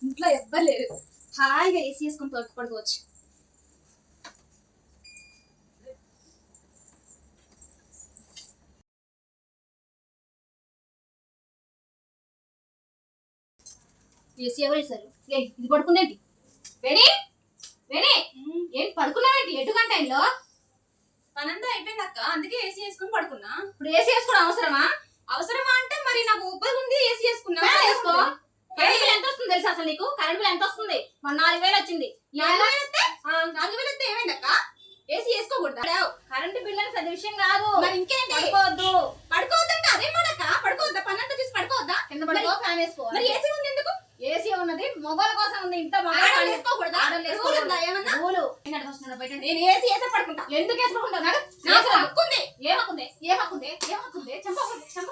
ఇంట్లో ఎవ్వరు లేరు, హాయిగా ఏసీ వేసుకొని పడుకోవచ్చు. ఏసీ ఎవరు వేసారు? ఇది పడుకునేది వేణి, వేణి ఏంటి పడుకున్నావేంటి? ఎటు గంట టైంలో పనంతా అయిపోయింది అక్క, అందుకే ఏసీ వేసుకుని పడుకున్నా. ఇప్పుడు ఏసీ వేసుకోవడం అవసరమా? అవసరమా అంటే మరి నాకు ఉబ్బది ఉంది, ఏసీ వేసుకున్నా. వేసుకో. కరెంట్ బిల్ ఎంత వస్తుంది తెలుసా అసలు నీకు? కరెంట్ బిల్ ఎంత వస్తుంది? మన 4000 వచ్చింది. 4000 వస్తే ఏమైంది అక్క? ఏసీ వేసుకోకూడదా? కరెంట్ బిల్ అని పెద్ద విషయం కాదు. మరి ఇంకేంటి? పడుకోవద్దు. పడుకోవద్దంటే అదే మనక పడుకోవద్దా? పనంతా చూసి పడుకోవద్దా? కింద పడుకో, ఫ్యాన్ వేసుకో. మరి ఏసీ ఉంది ఎందుకు? ఏసీ ఉన్నది మగవాళ్ళ కోసం ఉంది. ఇంట్లో ఆడవాళ్ళు వేసుకోకూడదా? రూల్ ఉందా ఏమన్నా? రూలు. నేను ఏసీ వేసే పడుకుంటా. ఎందుకు వేసుకుంటావు? నాకు హక్కు ఉంది. ఏమకుంది? ఏమకుంది? చెంప చెంప